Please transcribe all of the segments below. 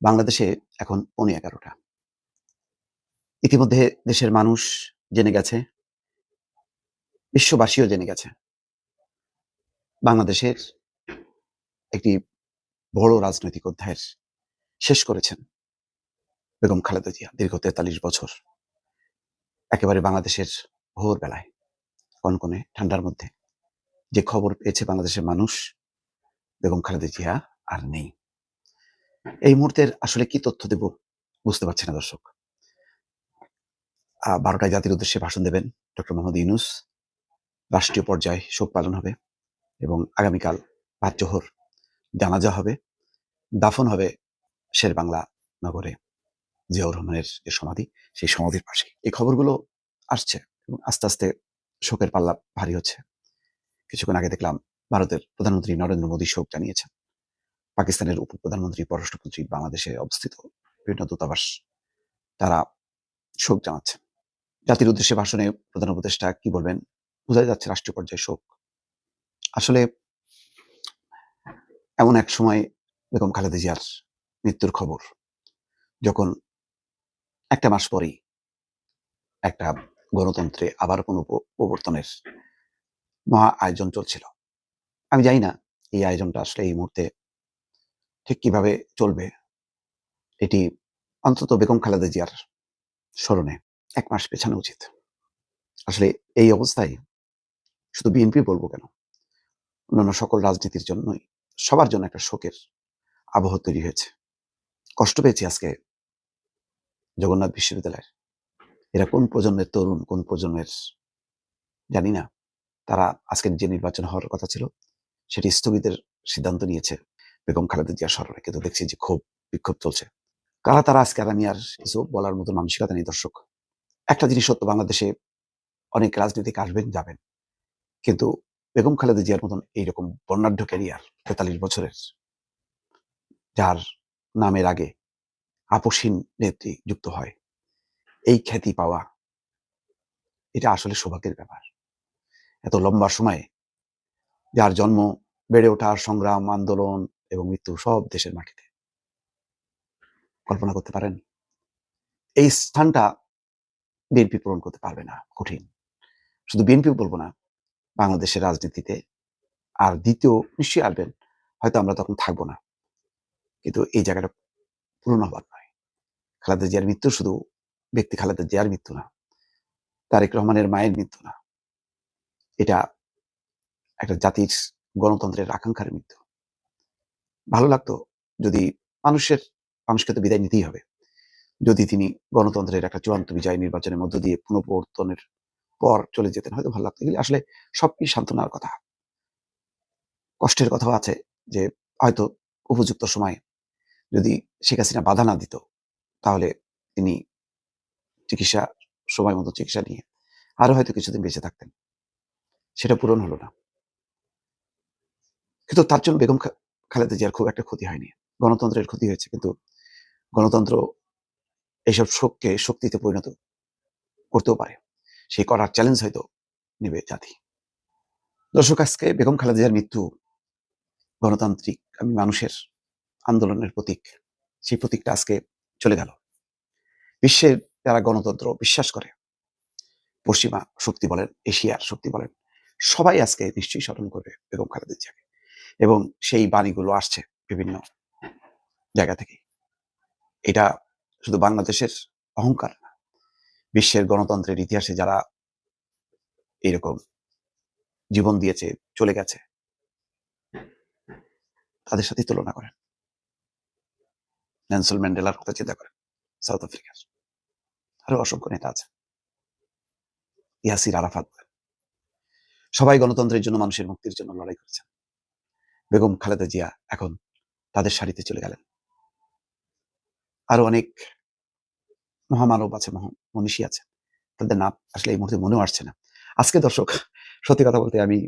বাংলাদেশে এখন 11:15। ইতিমধ্যে দেশের মানুষ জেনে গেছে, বিশ্ববাসীও জেনে গেছে। বাংলাদেশের একটি বড় রাজনৈতিক অধ্যায়ের শেষ করেছেন বেগম খালেদা জিয়া। দীর্ঘ ৪৩ বছর একেবারে বাংলাদেশের ভোরবেলায় কনকনে ঠান্ডার মধ্যে যে খবর পেয়েছে বাংলাদেশের মানুষ, বেগম খালেদা জিয়া আর নেই। এই মুহূর্তের আসলে কি তথ্য দেব বুঝতে পারছি না দর্শক। ১২টায় জাতির উদ্দেশ্যে ভাষণ দেবেন ডক্টর মোহাম্মদ ইউনূস। রাষ্ট্রীয় পর্যায়ে শোক পালন হবে এবং আগামীকাল বাদ জোহর জানাজা হবে, দাফন হবে শেরেবাংলা নগরে জিয়াউর রহমানের যে সমাধি, সেই সমাধির পাশে। এই খবরগুলো আসছে এবং আস্তে আস্তে শোকের পাল্লা ভারী হচ্ছে। কিছুক্ষণ আগে দেখলাম ভারতের প্রধানমন্ত্রী নরেন্দ্র মোদী শোক জানিয়েছেন। পাকিস্তানের উপপ্রধানমন্ত্রী, পররাষ্ট্রমন্ত্রী, বাংলাদেশে অবস্থিত বিভিন্ন দূতাবাস তারা শোক জানাচ্ছেন। জাতির উদ্দেশ্যে ভাষণে প্রধান উপদেষ্টা কি বলবেন বোঝা যাচ্ছে রাষ্ট্রীয় পর্যায়ে শোক। আসলে এমন এক সময় বেগম খালেদা জিয়ার মৃত্যুর খবর যখন একটা মাস পরেই একটা গণতন্ত্রে আবার কোনো প্রবর্তনের মহা আয়োজন চলছিল। আমি জানি না এই আয়োজনটা আসলে এই মুহূর্তে ঠিক কিভাবে চলবে। এটি অন্তত বেগম খালেদা জিয়ার স্মরণে ১ মাস পেছানো উচিত। আসলে এই অবস্থায় শুধু বিএনপি বলবো কেন, অন্যান্য সকল রাজনীতির জন্যই সবার জন্য একটা শোকের আবহ তৈরি হয়েছে। কষ্ট পেয়েছি আজকে জগন্নাথ বিশ্ববিদ্যালয়ের। এরা কোন প্রজন্মের তরুণ, কোন প্রজন্মের জানি না। তারা আজকের যে নির্বাচন হওয়ার কথা ছিল সেটি স্থগিতের সিদ্ধান্ত নিয়েছে বেগম খালেদা জিয়ার স্মরণে। কিন্তু দেখছি যে ক্ষোভ বিক্ষোভ চলছে। কারা তারা আজকে আর আমি আর কিছু বলার মতো মানসিকতা নেই দর্শক। একটা জিনিস সত্য, বাংলাদেশে অনেক রাজনীতিক আসবেন যাবেন, কিন্তু বেগম খালেদা জিয়ার মতন এইরকম বর্ণাঢ্য ক্যারিয়ার ৪৩ বছরের, যার নামের আগে আপসহীন নেত্রী যুক্ত হয়, এই খ্যাতি পাওয়া এটা আসলে সৌভাগ্যের ব্যাপার। এত লম্বা সময়ে যার জন্ম, বেড়ে ওঠার সংগ্রাম, আন্দোলন এবং মৃত্যু সব দেশের মাটিতে। কল্পনা করতে পারেন এই স্থানটা বিএনপি পূরণ করতে পারবে না, কঠিন। শুধু বিএনপি বলবো না, বাংলাদেশের রাজনীতিতে আর দ্বিতীয় নিশ্চয়ই আসবেন, হয়তো আমরা তখন থাকবো না, কিন্তু এই জায়গাটা পূরণ হবার নয়। খালেদা জিয়ার মৃত্যু শুধু ব্যক্তি খালেদা জিয়ার মৃত্যু না, তারেক রহমানের মায়ের মৃত্যু না, এটা একটা জাতির গণতন্ত্রের আকাঙ্ক্ষার মৃত্যু। ভালো লাগতো যদি মানুষকে তো বিদায় নিতেই হবে, যদি তিনি গণতন্ত্রের একটা চূড়ান্ত বিজয় নির্বাচনের মধ্য দিয়ে পুনঃপ্রবর্তনের পর চলে যেতেন, হয়তো ভালো লাগতো। এগুলি আসলে সবই সান্ত্বনার কথা। কষ্টের কথাও আছে যে হয়তো উপযুক্ত সময়ে যদি শেখ হাসিনা বাধা না দিত, তাহলে তিনি চিকিৎসা সময় মতো চিকিৎসা নিয়ে আরো হয়তো কিছুদিন বেঁচে থাকতেন। সেটা পূরণ হলো না। কিন্তু তার জন্য বেগম খালেদা জিয়ার খুব একটা ক্ষতি হয়নি। গণতন্ত্রের ক্ষতি হয়েছে, কিন্তু গণতন্ত্র এইসব শোককে শক্তিতে পরিণত করতেও পারে। সেই করার চ্যালেঞ্জ হয়তো নেবে জাতি। দর্শক, আজকে বেগম খালেদা জিয়ার মৃত্যু গণতান্ত্রিক আমি মানুষের আন্দোলনের প্রতীক। সেই প্রতীকটা আজকে চলে গেল। বিশ্বের যারা গণতন্ত্র বিশ্বাস করে, পশ্চিমা শক্তি বলেন, এশিয়ার শক্তি বলেন, সবাই আজকে নিশ্চয়ই স্মরণ করবে বেগম খালেদা জিয়াকে। এবং সেই বাণীগুলো আসছে বিভিন্ন জায়গা থেকে। এটা শুধু বাংলাদেশের অহংকার না, বিশ্বের গণতন্ত্রের ইতিহাসে যারা এরকম জীবন দিয়েছে, চলে গেছে, তাদের সাথে তুলনা করেন। নেলসন ম্যান্ডেলার কথা চিন্তা করেন, সাউথ আফ্রিকার। আরো অসংখ্য নেতা আছে, ইয়াসির আরাফাত। সবাই গণতন্ত্রের জন্য, মানুষের মুক্তির জন্য লড়াই করেছেন। বেগম খালেদা জিয়া এখন তাদের সারিতে চলে গেলেন। আরো অনেক মহামানব আছে, মনীষী আছে, তাদের নাম আসলে এই মুহূর্তে মনেও আসছে না। আজকে দর্শক, সত্যি কথা বলতে আমি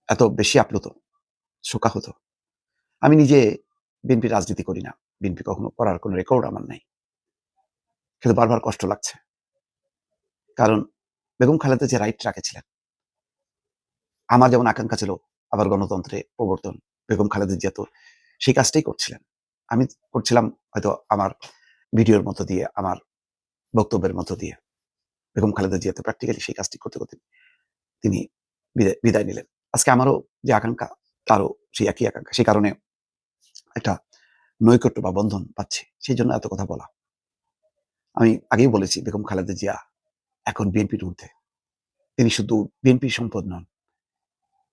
এত বেশি আপ্লুত, শোকাহত। আমি নিজে বিএনপি রাজনীতি করি না, বিএনপি কখনো করার কোনো রেকর্ড আমার নাই, কিন্তু বারবার কষ্ট লাগছে। কারণ বেগম খালেদা যে রাইট ট্র্যাকে ছিলেন, আমার যেমন আকাঙ্ক্ষা ছিল আবার গণতন্ত্রে প্রবর্তন, বেগম খালেদা জিয়া তো সেই কাজটাই করছিলেন। আমি করছিলাম হয়তো আমার ভিডিওর মধ্য দিয়ে, আমার বক্তব্যের মধ্য দিয়ে। বেগম খালেদা জিয়া তো প্র্যাকটিক্যালি সেই কাজটি করতে, করতে তিনি বিদায় নিলেন। আজকে আমারও যে আকাঙ্ক্ষা, তারও সেই একই আকাঙ্ক্ষা। সেই কারণে একটা নৈকট্য বা বন্ধন পাচ্ছি। সেজন্য এত কথা বলা। আমি আগেই বলেছি বেগম খালেদা জিয়া এখন বিএনপির ঊর্ধ্বে। তিনি শুধু বিএনপির সম্পদ নন।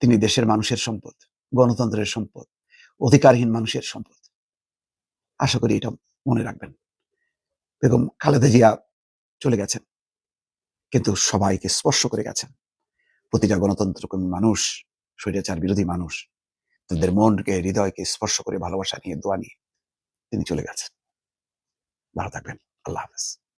তিনি দেশের মানুষের সম্পদ, গণতন্ত্রের সম্পদ, অধিকারহীন মানুষের সম্পদ। আশা করি এটা মনে রাখবেন। বেগম খালেদা জিয়া চলে গেছেন, কিন্তু সবাইকে স্পর্শ করে গেছেন। প্রতিটা গণতন্ত্রকর্মী মানুষ, স্বৈরাচার বিরোধী মানুষ, তাদের মনকে, হৃদয়কে স্পর্শ করে ভালোবাসা নিয়ে, দোয়া নিয়ে তিনি চলে গেছেন। ভালো থাকবেন। আল্লাহ হাফেজ।